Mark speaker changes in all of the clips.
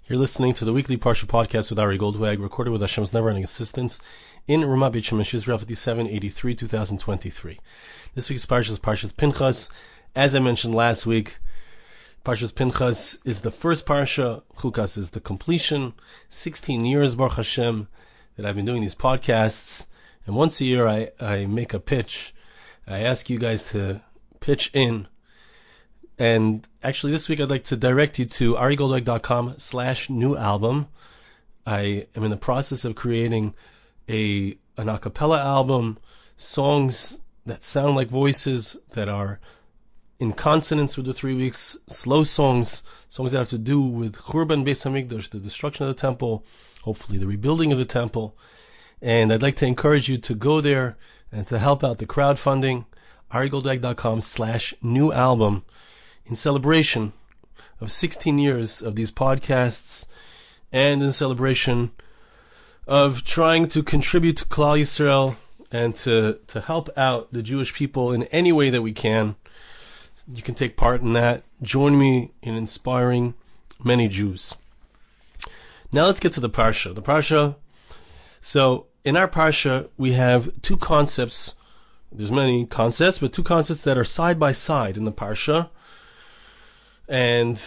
Speaker 1: You're listening to the weekly Parsha Podcast with Ari Goldwag, recorded with Hashem's never-ending assistance in Ramat Beit Shemesh, Israel 5783, 2023. This week's Parsha is Parsha Pinchas. As I mentioned last week, Parsha Pinchas is the first Parsha. Chukas is the completion. 16 years, Baruch Hashem, that I've been doing these podcasts. And once a year, I make a pitch. I ask you guys to pitch in. And actually this week I'd like to direct you to arigoldwag.com/new album. I am in the process of creating an a cappella album, songs that sound like voices that are in consonance with the 3 weeks, slow songs that have to do with Churban Beis Hamikdash, the destruction of the temple, hopefully the rebuilding of the temple. And I'd like to encourage you to go there and to help out the crowdfunding, arigoldwag.com/new album. In celebration of 16 years of these podcasts, and in celebration of trying to contribute to Klal Yisrael and to help out the Jewish people in any way that we can. You can take part in that. Join me in inspiring many Jews. Now let's get to the Parsha. So in our Parsha, we have two concepts. There's many concepts, but two concepts that are side by side in the Parsha. And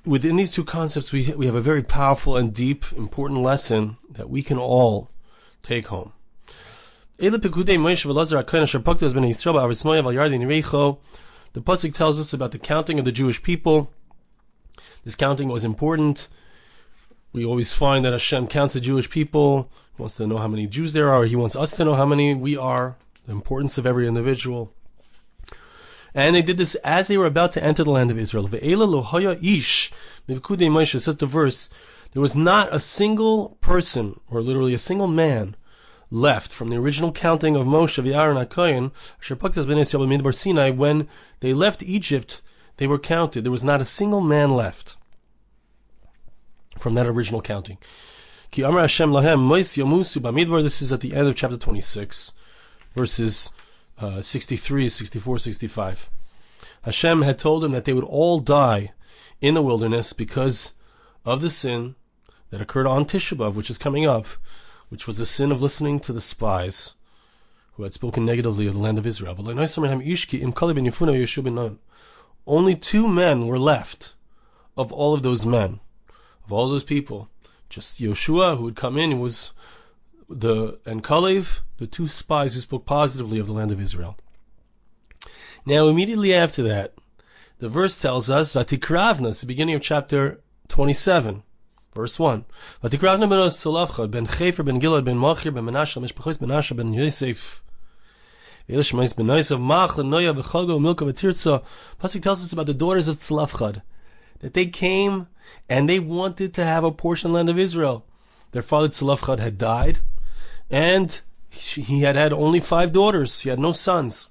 Speaker 1: within these two concepts, we have a very powerful and deep, important lesson that we can all take home. The pasuk tells us about the counting of the Jewish people. This counting was important. We always find that Hashem counts the Jewish people. He wants to know how many Jews there are. He wants us to know how many we are, the importance of every individual. And they did this as they were about to enter the land of Israel. Says the verse, there was not a single person, or literally a single man, left from the original counting of Moshe, Aron, when they left Egypt, they were counted. There was not a single man left from that original counting. This is at the end of chapter 26, verses 63, 64, 65. Hashem had told them that they would all die in the wilderness because of the sin that occurred on Tisha B'Av, which is coming up, which was the sin of listening to the spies who had spoken negatively of the land of Israel. Only 2 men were left of all of those men, of all those people. Just Yoshua, who would come in, and Kalev, the 2 spies who spoke positively of the land of Israel. Now, immediately after that, the verse tells us, Vatikravna, it's the beginning of chapter 27, verse 1. Vatikravna ben Tzlafchad, ben Chefer, ben Gilad, ben Machir, ben Menashe, Mishpachos, ben Asher, ben Yosef. Elishmais ben Yosef, Machla, Noya, V'chalgo, Milka, V'tirza. Pasuk tells us about the daughters of Tzlafchad, that they came and they wanted to have a portion of the land of Israel. Their father Tzlafchad had died, and he had only 5 daughters. He had no sons.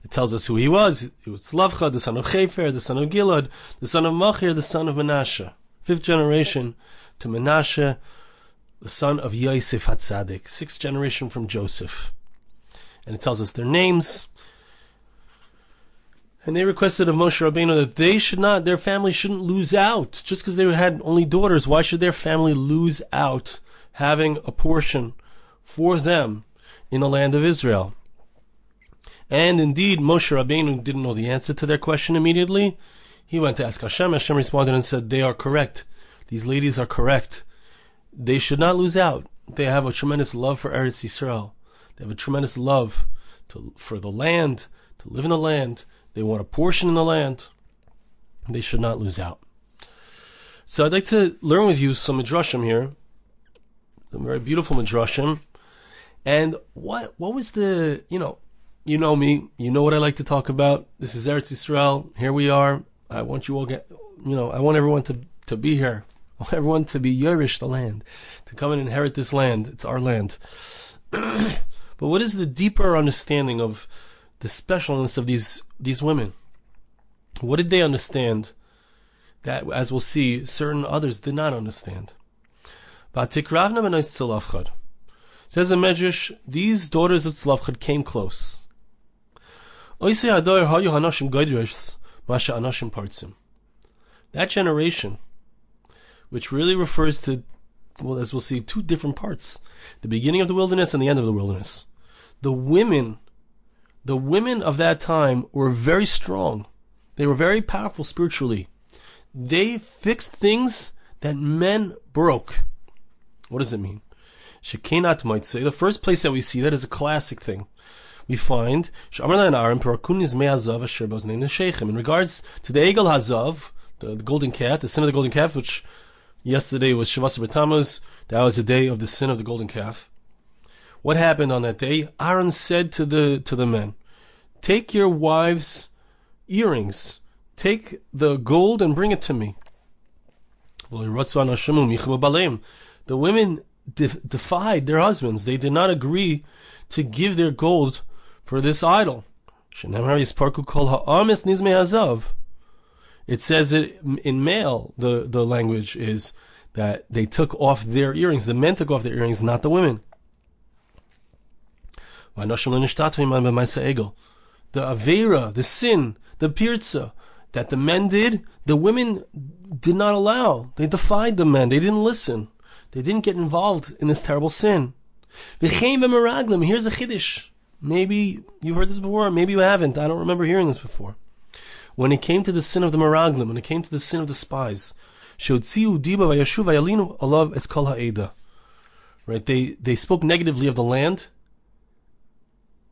Speaker 1: It tells us who he was. He was Tzlafchad, the son of Chefer, the son of Gilad, the son of Machir, the son of Menashe. 5th generation to Menashe, the son of Yosef HaTzadik. 6th generation from Joseph. And it tells us their names. And they requested of Moshe Rabbeinu that their family shouldn't lose out. Just because they had only daughters, why should their family lose out having a portion for them in the land of Israel? And indeed, Moshe Rabbeinu didn't know the answer to their question immediately. He went to ask Hashem. Hashem responded and said, they are correct. These ladies are correct. They should not lose out. They have a tremendous love for Eretz Yisrael. They have a tremendous love for the land, to live in the land. They want a portion in the land. They should not lose out. So I'd like to learn with you some midrashim here. Some very beautiful midrashim. And what was the, you know me, you know what I like to talk about. This is Eretz Yisrael. Here we are. I want you all I want everyone to be here. I want everyone to be Yerush, the land, to come and inherit this land. It's our land. But what is the deeper understanding of the specialness of these women? What did they understand that, as we'll see, certain others did not understand? Vatikravna ben Tzlafchad. Says the Medrash, these daughters of Tzlafchad came close. That generation, which really refers to, well, as we'll see, two different parts. The beginning of the wilderness and the end of the wilderness. The women of that time were very strong. They were very powerful spiritually. They fixed things that men broke. What does it mean? Shekinat might say, the first place that we see that is a classic thing. We find, in regards to the Egel Hazav, the golden calf, the sin of the golden calf, which yesterday was Shavas B'Tammuz, that was the day of the sin of the golden calf. What happened on that day? Aron said to the men, take your wives' earrings, take the gold and bring it to me. The women defied their husbands. They did not agree to give their gold for this idol. It says it in male, the language is that they took off their earrings. The men took off their earrings, not the women. The Avera, the sin, the Pirza that the men did, the women did not allow. They defied the men. They didn't listen. They didn't get involved in this terrible sin. Here's a chiddush. Maybe you've heard this before, maybe you haven't. I don't remember hearing this before. When it came to the sin of the meraglim, when it came to the sin of the spies, right? They spoke negatively of the land,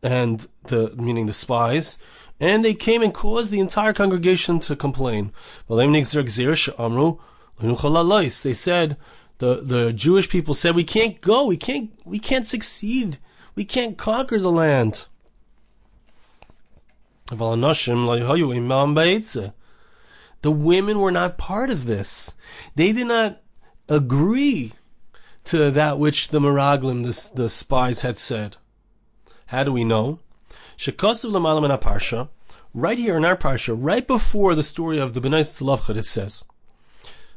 Speaker 1: and meaning the spies, and they came and caused the entire congregation to complain. They said, the Jewish people said, we can't go, we can't succeed, we can't conquer the land. The women were not part of this. They did not agree to that which the meraglim, the spies, had said. How do we know? Right here in our Parsha, right before the story of the Bnei Tzlafchad, it says,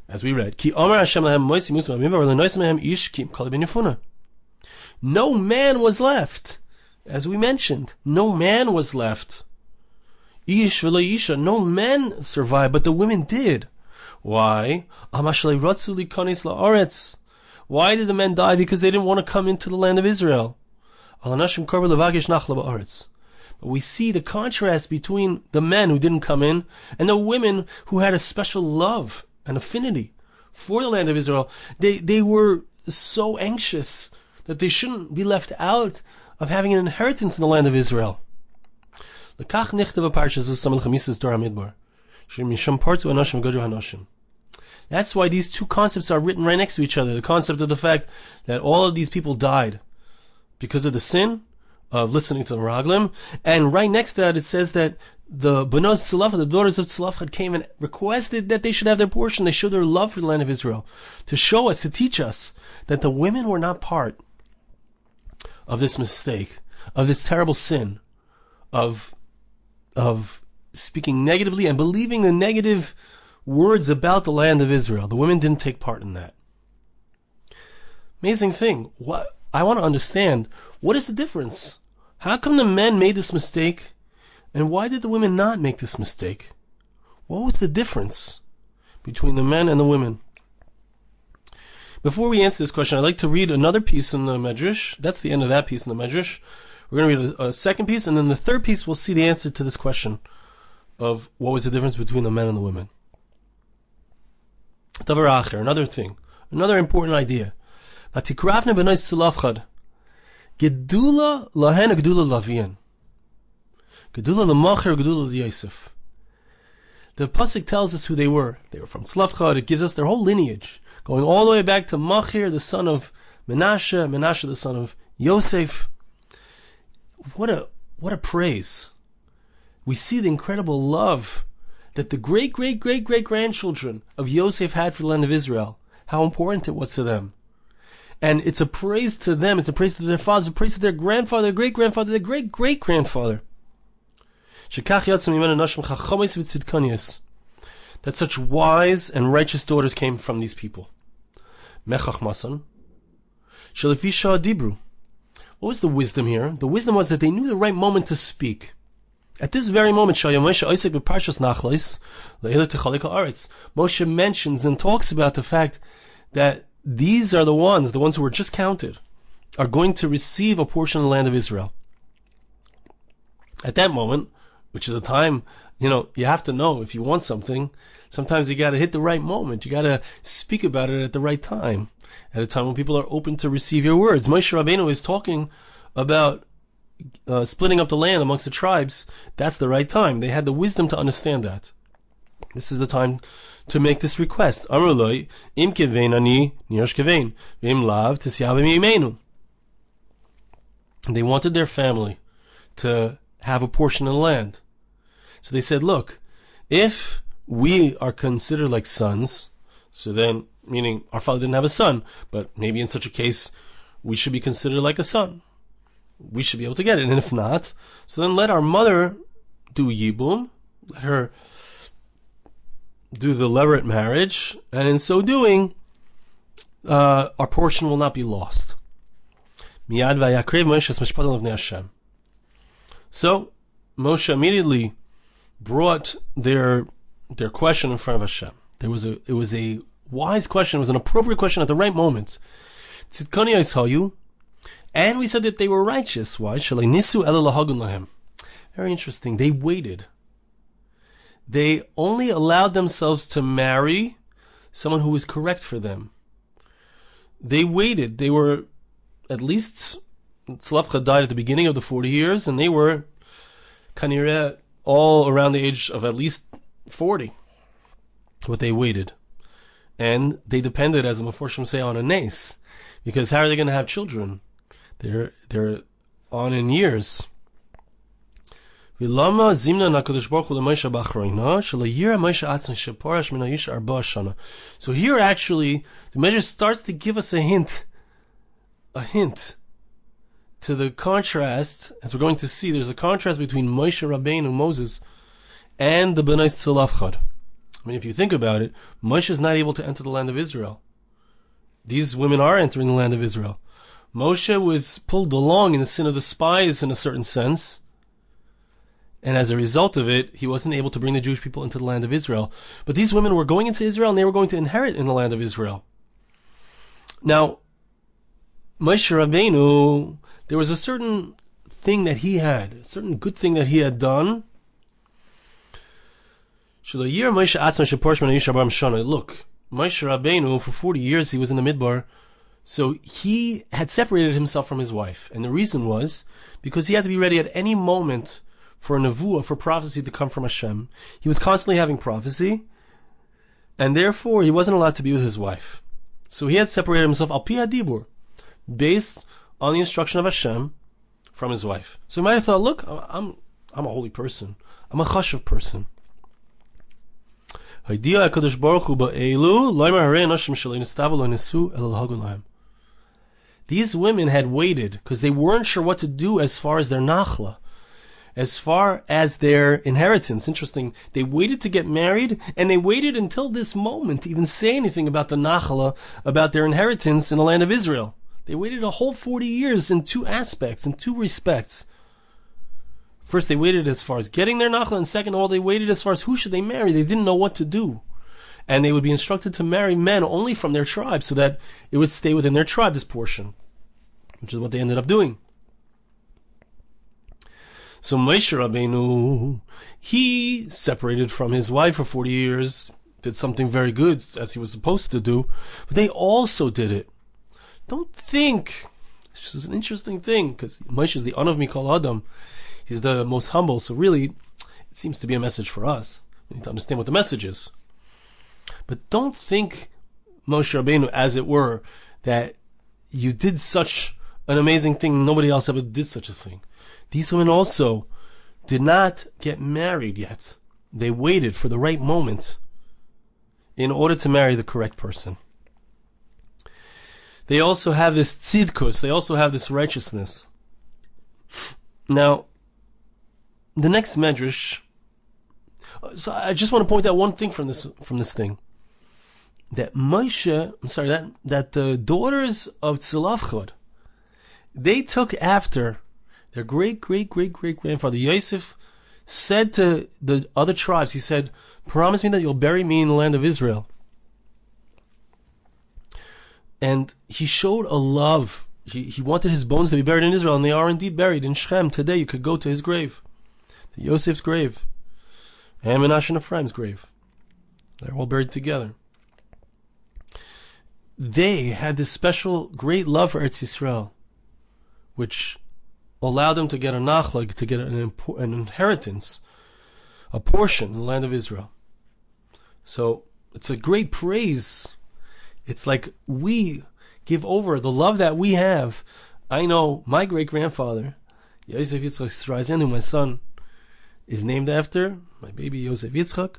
Speaker 1: as we read, no man was left. As we mentioned, no man was left. No men survived, but the women did. Why? Why did the men die? Because they didn't want to come into the land of Israel. But we see the contrast between the men who didn't come in and the women who had a special love and affinity for the land of Israel. They were so anxious that they shouldn't be left out of having an inheritance in the land of Israel. That's why these two concepts are written right next to each other. The concept of the fact that all of these people died because of the sin of listening to the meraglim, and right next to that it says that the Benos Tzlafchad, the daughters of Tzlafchad, came and requested that they should have their portion. They showed their love for the land of Israel, to show us, to teach us that the women were not part of this mistake, of this terrible sin, of speaking negatively and believing the negative words about the land of Israel. The women didn't take part in that. Amazing thing. What I want to understand, what is the difference? How come the men made this mistake, and why did the women not make this mistake? What was the difference between the men and the women? Before we answer this question, I'd like to read another piece in the Medrash. That's the end of that piece in the Medrash. We're going to read a second piece, and then the third piece we'll see the answer to this question of what was the difference between the men and the women. Davar acher, another thing, another important idea. Vatikrafne b'nai Tzlafchad, gedula lahen gedula lavian, gedula lemacher gedula lYosef. The pasuk tells us who they were. They were from Tzlafchad. It gives us their whole lineage, going all the way back to Machir, the son of Menashe, Menashe the son of Yosef. What a praise. We see the incredible love that the great-great-great-great-grandchildren of Yosef had for the land of Israel, how important it was to them. And it's a praise to them, it's a praise to their fathers, a praise to their grandfather, their great-grandfather, their great-great-grandfather. That such wise and righteous daughters came from these people. What was the wisdom here? The wisdom was that they knew the right moment to speak. At this very moment, Moshe mentions and talks about the fact that these are the ones who were just counted, are going to receive a portion of the land of Israel. At that moment, which is a time, you have to know if you want something, sometimes you got to hit the right moment. You got to speak about it at the right time, at a time when people are open to receive your words. Moshe Rabbeinu is talking about splitting up the land amongst the tribes. That's the right time. They had the wisdom to understand that. This is the time to make this request. They wanted their family to have a portion of the land. So they said, look, if we are considered like sons, so then, meaning our father didn't have a son, but maybe in such a case, we should be considered like a son. We should be able to get it. And if not, so then let our mother do Yibum, let her do the levirate marriage, and in so doing, our portion will not be lost. Miyad vayakrev Moshe mishpatim lefnei Hashem. So Moshe immediately brought their question in front of Hashem. It was a wise question. It was an appropriate question at the right moment. Tzidkani Yishayu, and we said that they were righteous. Why? Shalei nisu ela lahagun lahem. Very interesting. They waited. They only allowed themselves to marry someone who was correct for them. They waited. They were, at least, Tzlafchad died at the beginning of the 40 years, and they were kanireh all around the age of at least 40. What they waited. And they depended, as the Meforshim say, on a nace. Because how are they going to have children? They're on in years. So here actually, the measure starts to give us a hint to the contrast. As we're going to see, there's a contrast between Moshe Rabbeinu, Moses, and the Bnei Tzlafchad. I mean, if you think about it, Moshe is not able to enter the land of Israel. These women are entering the land of Israel. Moshe was pulled along in the sin of the spies in a certain sense, and as a result of it, he wasn't able to bring the Jewish people into the land of Israel. But these women were going into Israel, and they were going to inherit in the land of Israel. Now, Moshe Rabbeinu, there was a certain thing that he had, a certain good thing that he had done. Look, Moshe Rabbeinu, for 40 years, he was in the Midbar, so he had separated himself from his wife. And the reason was because he had to be ready at any moment for a nevuah, for prophecy to come from Hashem. He was constantly having prophecy, and therefore he wasn't allowed to be with his wife. So he had separated himself al pi hadibur, based on the instruction of Hashem, from his wife. So he might have thought, look, I'm a holy person. I'm a chashuv person. These women had waited because they weren't sure what to do as far as their nachla, as far as their inheritance. Interesting. They waited to get married, and they waited until this moment to even say anything about the nachla, about their inheritance in the land of Israel. They waited a whole 40 years in two aspects, in two respects. First, they waited as far as getting their nachla, and second of all, they waited as far as who should they marry. They didn't know what to do. And they would be instructed to marry men only from their tribe, so that it would stay within their tribe, this portion, which is what they ended up doing. So Moshe Rabbeinu, he separated from his wife for 40 years, did something very good, as he was supposed to do, but they also did it. Don't think, this is an interesting thing, because Moshe is the An of Mikol Adam. He's the most humble, so really, it seems to be a message for us. We need to understand what the message is. But don't think, Moshe Rabbeinu, as it were, that you did such an amazing thing, nobody else ever did such a thing. These women also did not get married yet. They waited for the right moment in order to marry the correct person. They also have this tzidkus, they also have this righteousness. Now, the next medrash, so I just want to point out one thing from this thing. That that the daughters of Tzlafchad, they took after their great-great-great-great-grandfather Yosef, said to the other tribes, he said, promise me that you'll bury me in the land of Israel. And he showed a love. He wanted his bones to be buried in Israel, and they are indeed buried in Shechem. Today you could go to his grave, to Yosef's grave, and Menashe and Ephraim's grave. They're all buried together. They had this special great love for Eretz Yisrael, which allowed them to get a nachlag, to get an inheritance, a portion in the land of Israel. So it's a great praise. It's like we give over the love that we have. I know my great-grandfather, Yosef Yitzchak Streisand, who my son is named after, my baby Yosef Yitzchak.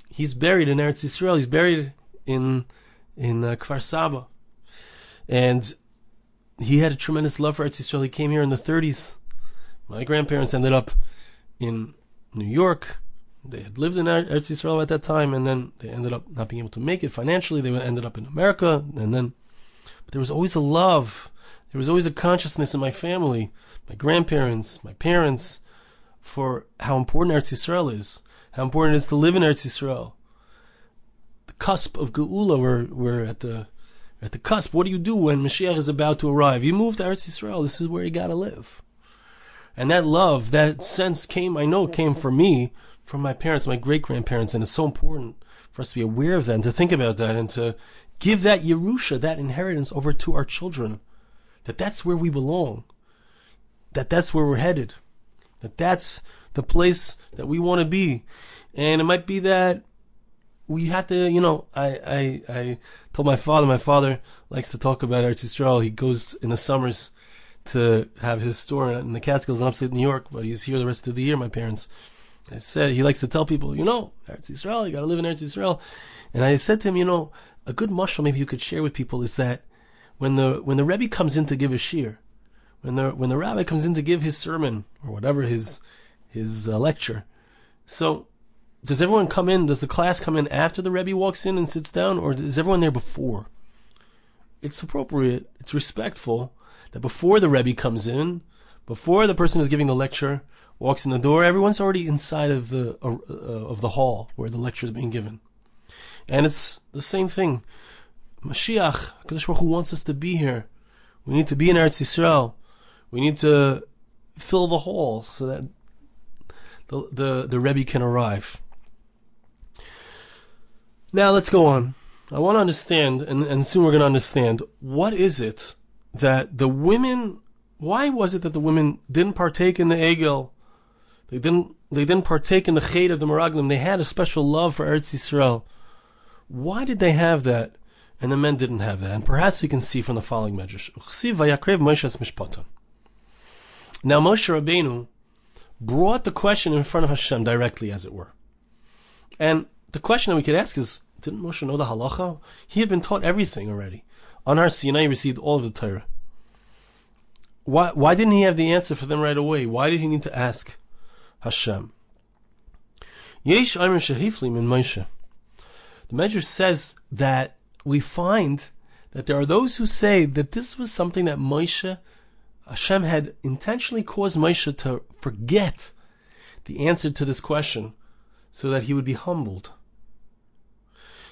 Speaker 1: He's buried in Eretz Yisrael. He's buried in Kfar Saba. And he had a tremendous love for Eretz Yisrael. He came here in the 30s. My grandparents ended up in New York. They had lived in Eretz Yisrael at that time, and then they ended up not being able to make it financially. They ended up in America, but there was always a love. There was always a consciousness in my family, my grandparents, my parents, for how important Eretz Yisrael is, how important it is to live in Eretz Yisrael. The cusp of Geula, we're at the cusp. What do you do when Mashiach is about to arrive? You move to Eretz Yisrael. This is where you got to live. And that love, that sense came from me, from my parents, my great-grandparents, and it's so important for us to be aware of that and to think about that and to give that Yerusha, that inheritance, over to our children. That's where we belong. That's where we're headed. That's the place that we want to be. And it might be that we have to, I told my father likes to talk about Eretz Yisrael. He goes in the summers to have his store in the Catskills in upstate New York, but he's here the rest of the year, my parents. I said, he likes to tell people, Eretz Yisrael, you got to live in Eretz Yisrael. And I said to him, a good mashal maybe you could share with people is that when the Rebbe comes in to give a shir, when the rabbi comes in to give his sermon or whatever his lecture, so does everyone come in? Does the class come in after the Rebbe walks in and sits down, or is everyone there before? It's appropriate. It's respectful that before the Rebbe comes in, before the person who's giving the lecture walks in the door, everyone's already inside of the hall where the lecture is being given. And it's the same thing. Mashiach, HaKadosh Baruch Hu wants us to be here. We need to be in Eretz Yisrael. We need to fill the hall so that the Rebbe can arrive. Now let's go on. I want to understand, and soon we're going to understand, what is it that the women, why was it that the women didn't partake in the Egel? They didn't partake in the Ched of the Meraglim. They had a special love for Eretz Yisrael. Why did they have that, and the men didn't have that? And perhaps we can see from the following medrash. Now Moshe Rabbeinu brought the question in front of Hashem directly, as it were. And the question that we could ask is, didn't Moshe know the halacha? He had been taught everything already. On Har Sinai, he received all of the Torah. Why didn't he have the answer for them right away? Why did he need to ask Hashem? Yesh Amar Shehifli min Moshe. The Medrash says that we find that there are those who say that this was something that Hashem had intentionally caused Moshe to forget the answer to this question so that he would be humbled.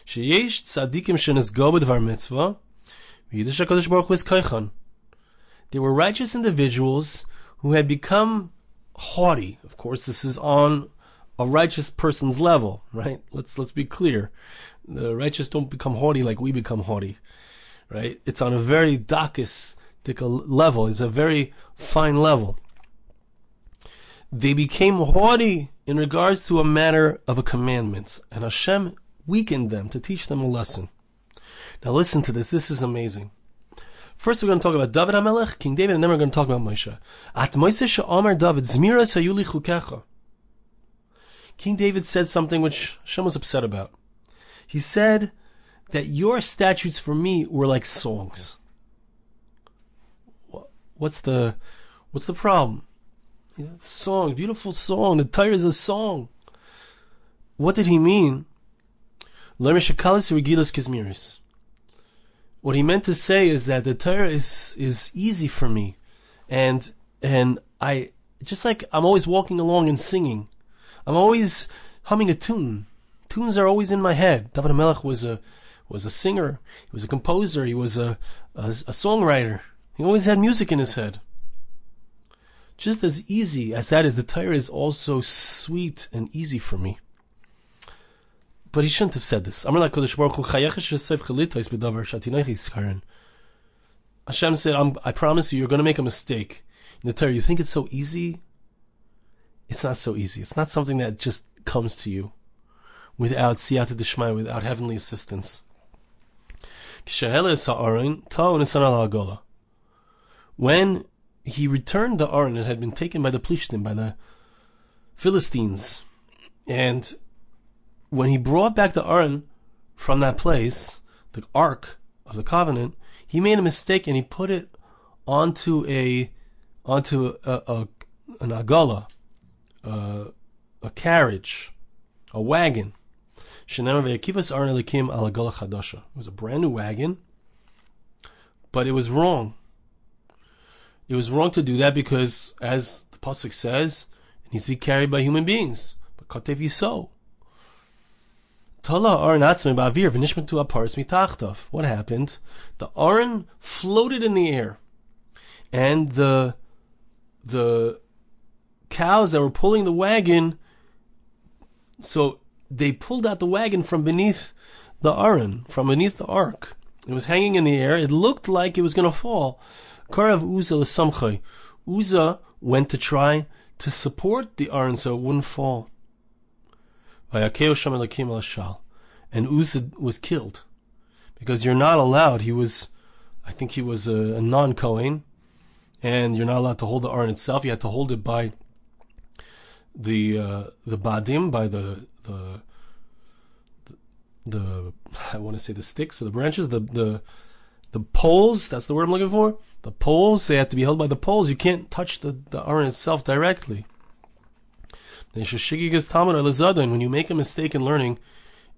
Speaker 1: Sheyesh tzadikim shenizgo b'dvar mitzvah v'yidish HaKadosh Baruch Hu is koichan. There were righteous individuals who had become haughty. Of course, this is on a righteous person's level, right? Let's be clear. The righteous don't become haughty like we become haughty, right? It's on a very dakis level. It's a very fine level. They became haughty in regards to a matter of a commandment, and Hashem weakened them to teach them a lesson. Now listen to this. This is amazing. First, we're going to talk about Dovid HaMelech, King David, and then we're going to talk about Moshe. At Moshe she'amar David, Zmira sayuli chukecha. King David said something which Hashem was upset about. He said that your statutes for me were like songs. What's the problem? Song, beautiful song. The Torah is a song. What did he mean? What he meant to say is that the Torah is easy for me, and just like I'm always walking along and singing. I'm always humming a tune. Tunes are always in my head. David HaMelech was a singer. He was a composer. He was a songwriter. He always had music in his head. Just as easy as that is, the Torah is also sweet and easy for me. But he shouldn't have said this. Hashem said, I promise you're going to make a mistake. In the Torah, you think it's so easy? It's not so easy. It's not something that just comes to you without siyata d'shmaya, without heavenly assistance. When he returned the Aron, it had been taken by the Plishtim, by the Philistines, and when he brought back the Aron from that place, the Ark of the Covenant, he made a mistake and he put it onto an agala, a carriage, a wagon. It was a brand new wagon, but it was wrong. It was wrong to do that because, as the pasuk says, it needs to be carried by human beings. But katev yiso. What happened? The Aron floated in the air, and the cows that were pulling the wagon, so they pulled out the wagon from beneath the Aron, from beneath the ark. It was hanging in the air. It looked like it was going to fall. Uzzah went to try to support the Aron so it wouldn't fall. And Uzzah was killed because you're not allowed. I think he was a non-Kohen, and you're not allowed to hold the Aron itself. You had to hold it by the badim, by the I want to say the sticks or the branches, the poles. That's the word I'm looking for. The poles, they have to be held by the poles. You can't touch the Aron itself directly. When you make a mistake in learning,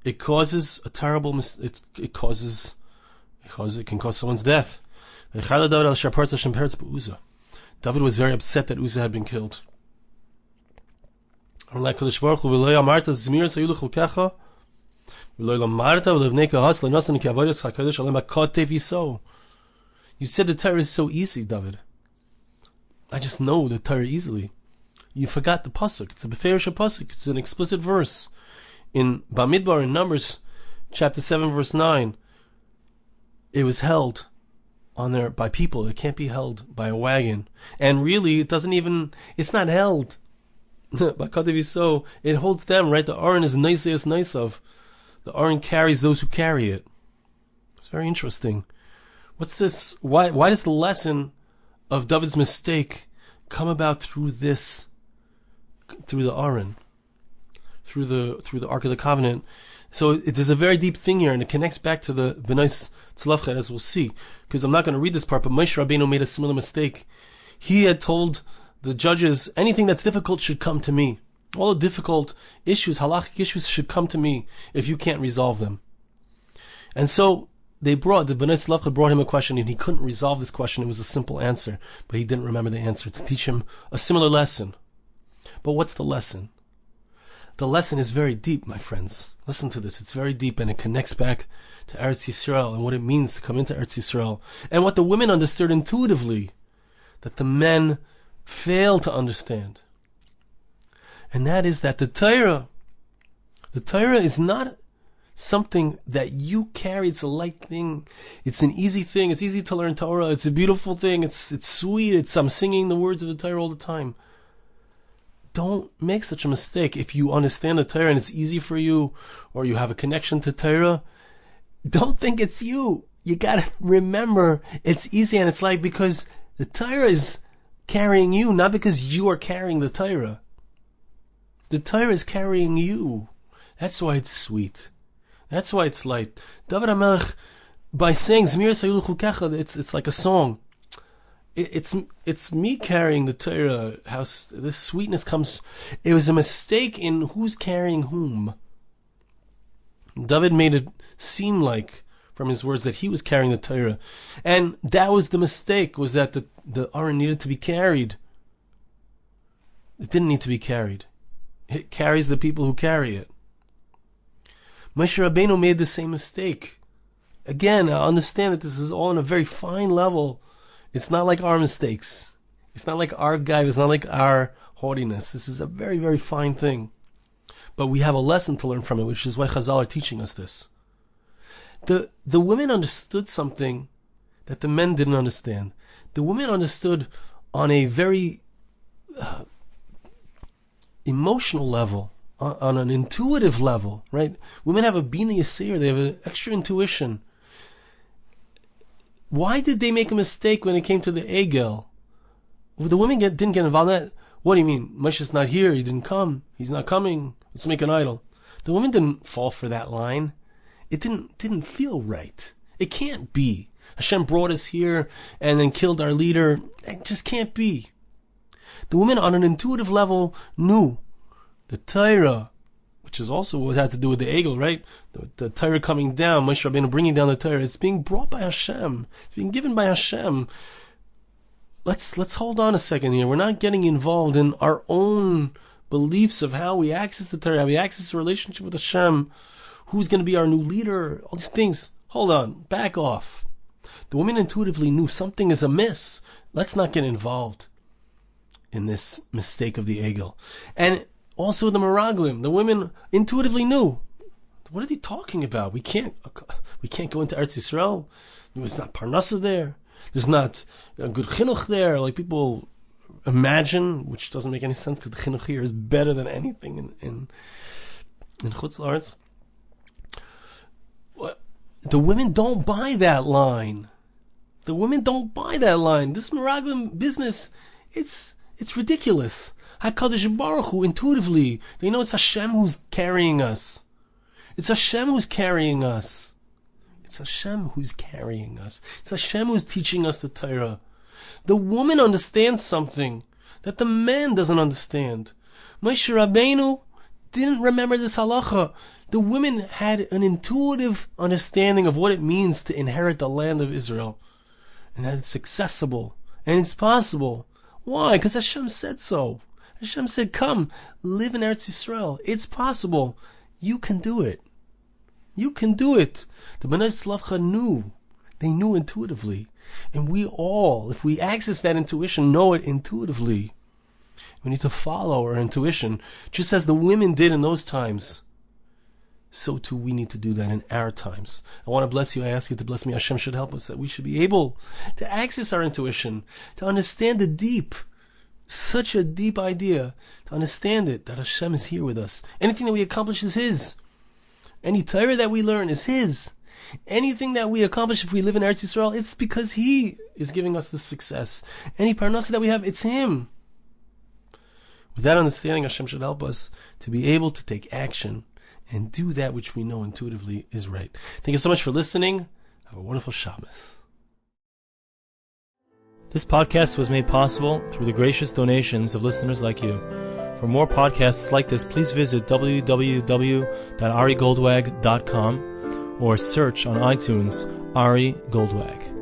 Speaker 1: it causes a terrible it can cause someone's death. David was very upset that Uzzah had been killed. You said the Torah is so easy, David. I just know the Torah easily. You forgot the pasuk. It's a beferish pasuk. It's an explicit verse in Bamidbar, in Numbers, chapter 7, verse 9. It was held on there by people. It can't be held by a wagon. And really, it's not held by Kadeviso. It holds them, right? The Aron is niceest nice of. The Aron carries those who carry it. It's very interesting. What's this? Why does the lesson of David's mistake come about through the Aron, through the Ark of the Covenant? So there's a very deep thing here, and it connects back to the B'nai Tzlafchad, as we'll see. Because I'm not going to read this part, but Moshe Rabbeinu made a similar mistake. He had told the judges, anything that's difficult should come to me. All the difficult issues, halachic issues, should come to me if you can't resolve them. And so the B'nai Tzlafchad brought him a question, and he couldn't resolve this question. It was a simple answer, but he didn't remember the answer, to teach him a similar lesson. But what's the lesson? The lesson is very deep, my friends. Listen to this. It's very deep, and it connects back to Eretz Yisrael and what it means to come into Eretz Yisrael, and what the women understood intuitively that the men fail to understand. And that is that the Torah is not something that you carry. It's a light thing. It's an easy thing. It's easy to learn Torah. It's a beautiful thing. It's sweet. I'm singing the words of the Torah all the time. Don't make such a mistake. If you understand the Torah and it's easy for you, or you have a connection to Torah, don't think it's you. You gotta remember it's easy and it's light because the Torah is carrying you, not because you are carrying the Torah. The Torah is carrying you. That's why it's sweet. That's why it's light. David HaMelech, by saying Zmir Sayulu Chukecha, it's like a song. It's me carrying the Torah. How this sweetness comes. It was a mistake in who's carrying whom. David made it seem like, from his words, that he was carrying the Torah, and that was the mistake. Was that the Aron needed to be carried It didn't need to be carried. It carries the people who carry it. Moshe Rabbeinu made the same mistake. Again, I understand that this is all on a very fine level. It's not like our mistakes. It's not like our guy. It's not like our haughtiness. This is a very, very fine thing. But we have a lesson to learn from it, which is why Chazal are teaching us this. The women understood something that the men didn't understand. The women understood on a very emotional level, on an intuitive level, right? Women have a bina yasir, they have an extra intuition. Why did they make a mistake when it came to the egel? The women didn't get involved in that. What do you mean? Moshe's not here, he didn't come, he's not coming, let's make an idol. The women didn't fall for that line. It didn't feel right. It can't be. Hashem brought us here and then killed our leader. It just can't be. The women on an intuitive level knew the Torah, which is also what had to do with the egel, right? The Torah coming down, Moshe Rabbeinu bringing down the Torah. It's being brought by Hashem. It's being given by Hashem. Let's hold on a second here. We're not getting involved in our own beliefs of how we access the Torah, how we access the relationship with Hashem, who's going to be our new leader, all these things. Hold on, back off. The women intuitively knew something is amiss. Let's not get involved in this mistake of the egel. And also the Meraglim, the women intuitively knew. What are they talking about? We can't go into Eretz Yisrael. There's not Parnasa there. There's not a good chinuch there, like people imagine, which doesn't make any sense because the chinuch here is better than anything in Chutz La'aretz. The women don't buy that line. The women don't buy that line. This Meraglim business, it's ridiculous. HaKadosh Baruch Hu, intuitively, they know it's Hashem who's carrying us. It's Hashem who's carrying us. It's Hashem who's carrying us. It's Hashem who's teaching us the Torah. The woman understands something that the man doesn't understand. Moshe Rabbeinu didn't remember this halacha. The women had an intuitive understanding of what it means to inherit the land of Israel. And that it's accessible. And it's possible. Why? Because Hashem said so. Hashem said, come, live in Eretz Yisrael. It's possible. You can do it. You can do it. The Bnei Tzlafchad knew. They knew intuitively. And we all, if we access that intuition, know it intuitively. We need to follow our intuition, just as the women did in those times. So too we need to do that in our times. I want to bless you. I ask you to bless me. Hashem should help us that we should be able to access our intuition, to understand the deep, such a deep idea, to understand it, that Hashem is here with us. Anything that we accomplish is His. Any Torah that we learn is His. Anything that we accomplish if we live in Eretz Yisrael, it's because He is giving us the success. Any parnasa that we have, it's Him. With that understanding, Hashem should help us to be able to take action and do that which we know intuitively is right. Thank you so much for listening. Have a wonderful Shabbos.
Speaker 2: This podcast was made possible through the gracious donations of listeners like you. For more podcasts like this, please visit www.arigoldwag.com or search on iTunes Ari Goldwag.